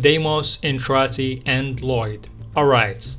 Deimos, Entrati and Loid. Alright.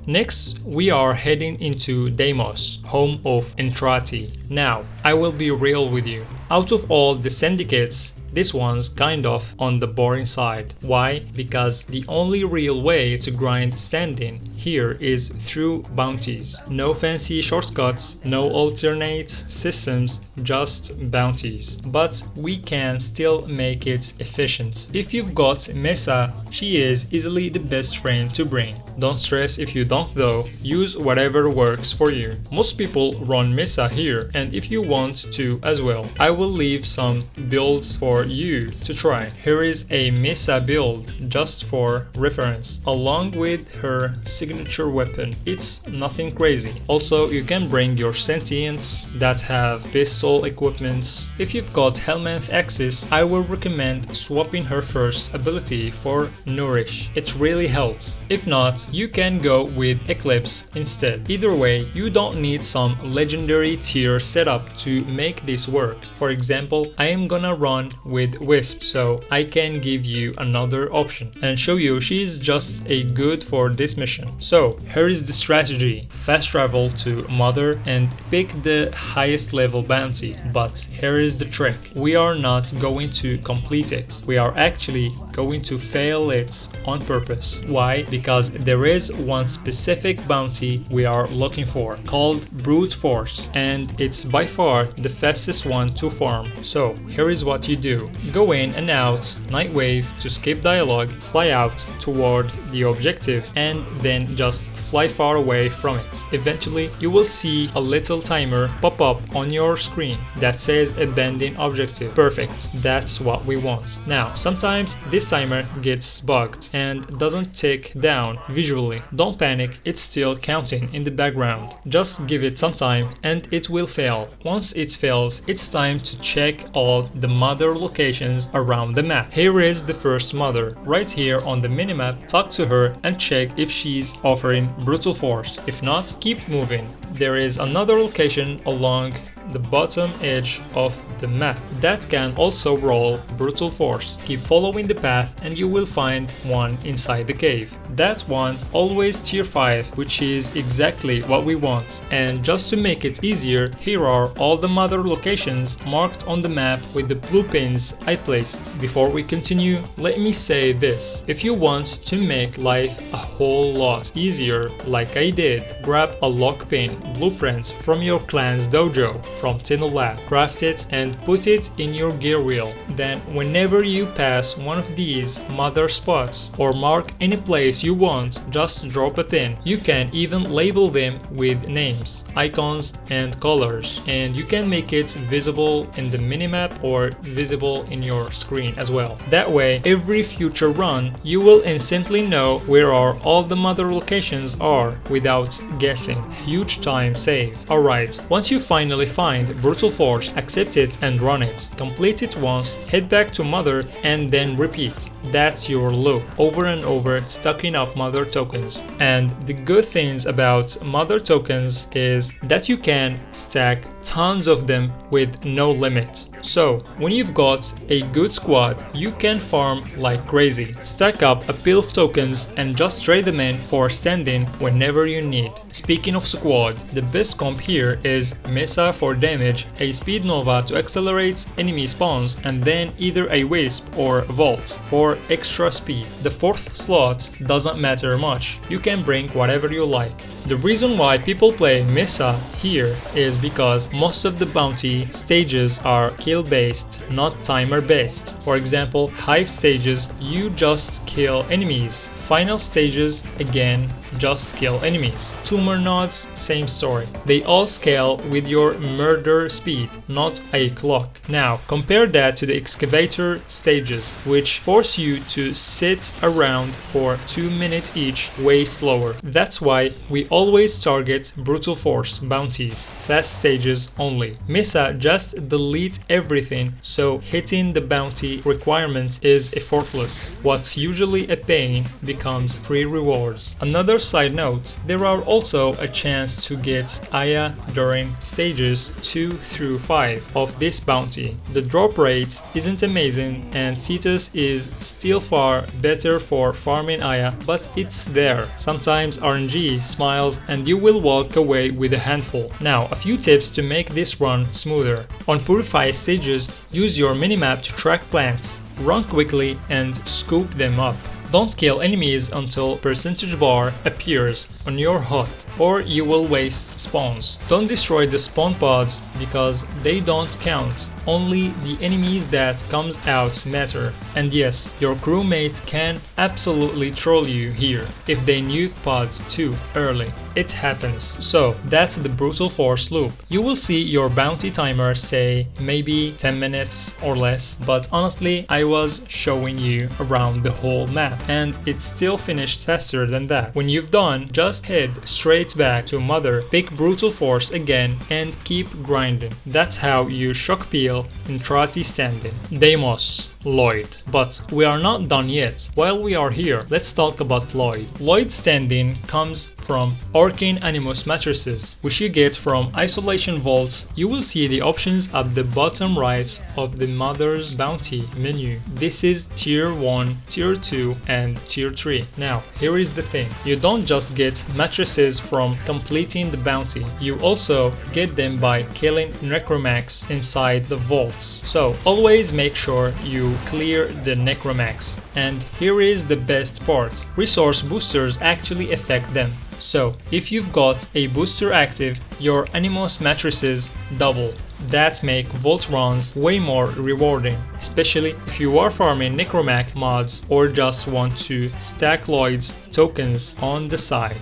Next, we are heading into Deimos, home of Entrati. Now, I will be real with you. Out of all the syndicates, this one's kind of on the boring side. Why? Because the only real way to grind standing here is through bounties. No fancy shortcuts, no alternate systems, just bounties. But we can still make it efficient. If you've got Mesa, she is easily the best friend to bring. Don't stress if you don't though, use whatever works for you. Most people run Mesa here, and if you want to as well, I will leave some builds for you to try. Here is a Mesa build just for reference, along with her signature weapon. It's nothing crazy. Also, you can bring your sentients that have pistol equipments. If you've got Helminth Axis, I will recommend swapping her first ability for Nourish. It really helps. If not, you can go with Eclipse instead. Either way, you don't need some legendary tier setup to make this work. For example, I am gonna run with Wisp, so I can give you another option and show you she's just a good for this mission. So here is the strategy. Fast travel to Mother and pick the highest level bounty. But here is the trick. We are not going to complete it. We are actually going to fail it on purpose. Why? Because there is one specific bounty we are looking for, called Brute Force, and it's by far the fastest one to farm. So here is what you do. Go in and out, Night Wave to skip dialogue, fly out toward the objective, and then just fly far away from it. Eventually, you will see a little timer pop up on your screen that says abandon objective. Perfect, that's what we want. Now, sometimes this timer gets bugged and doesn't tick down visually. Don't panic, it's still counting in the background. Just give it some time and it will fail. Once it fails, it's time to check all the mother locations around the map. Here is the first mother. Right here on the minimap, talk to her and check if she's offering brutal force. If not, keep moving. There is another location along the bottom edge of the map that can also roll brutal force. Keep following the path and you will find one inside the cave. That one always tier 5, which is exactly what we want. And just to make it easier, here are all the mother locations marked on the map with the blue pins I placed. Before we continue, let me say this. If you want to make life a whole lot easier like I did, grab a Loc-Pin blueprint from your clan's dojo from Tino Lab, craft it and put it in your gear wheel. Then whenever you pass one of these mother spots or mark any place you want, just drop a pin. You can even label them with names, icons and colors, and you can make it visible in the minimap or visible in your screen as well. That way, every future run, you will instantly know where all the mother locations are without guessing. Huge time save. Alright, once you finally find Brutal Force, accept it and run it. Complete it once, head back to Mother and then repeat. That's your loop, over and over, stacking up mother tokens. And the good things about mother tokens is that you can stack tons of them with no limit. So when you've got a good squad, you can farm like crazy. Stack up a pile of tokens and just trade them in for standing whenever you need. Speaking of squad, the best comp here is Mesa for damage, a speed nova to accelerate enemy spawns, and then either a Wisp or Vault for extra speed. The fourth slot doesn't matter much, you can bring whatever you like. The reason why people play Mesa here is because most of the bounty stages are kill based, not timer based. For example, Hive stages, you just kill enemies. Final stages, again, just kill enemies. Tumor nodes, same story. They all scale with your murder speed, not a clock. Now, compare that to the excavator stages, which force you to sit around for 2 minutes each, way slower. That's why we always target Brutal Force bounties, fast stages only. Mesa just delete everything, so hitting the bounty requirements is effortless. What's usually a pain becomes free rewards. Another side note, there are also a chance to get Aya during stages 2 through 5 of this bounty. The drop rate isn't amazing and Cetus is still far better for farming Aya, but it's there. Sometimes RNG smiles and you will walk away with a handful. Now, a few tips to make this run smoother. On Purify stages, use your minimap to track plants. Run quickly and scoop them up. Don't kill enemies until percentage bar appears on your HUD, or you will waste spawns. Don't destroy the spawn pods because they don't count. Only the enemies that comes out matter. And yes, your crewmate can absolutely troll you here if they nuke pods too early. It happens. So that's the Brutal Force loop. You will see your bounty timer say maybe 10 minutes or less, but honestly I was showing you around the whole map and it still finished faster than that. When you've done, just head straight back to Mother, pick Brutal Force again and keep grinding. That's how you shock peel Entrati Standing. Deimos, Loid. But we are not done yet. While we are here, let's talk about Loid. Loid Standing comes from Orokin Animus Matrices, which you get from Isolation Vaults. You will see the options at the bottom right of the Mother's Bounty menu. This is Tier 1, Tier 2 and Tier 3. Now, here is the thing. You don't just get matrices from completing the bounty. You also get them by killing Necromax inside the vaults. So, always make sure you clear the Necromax. And here is the best part. Resource boosters actually affect them. So, if you've got a booster active, your Animus matrices double. That make vault runs way more rewarding, especially if you are farming Necromac mods or just want to stack Loid's tokens on the side.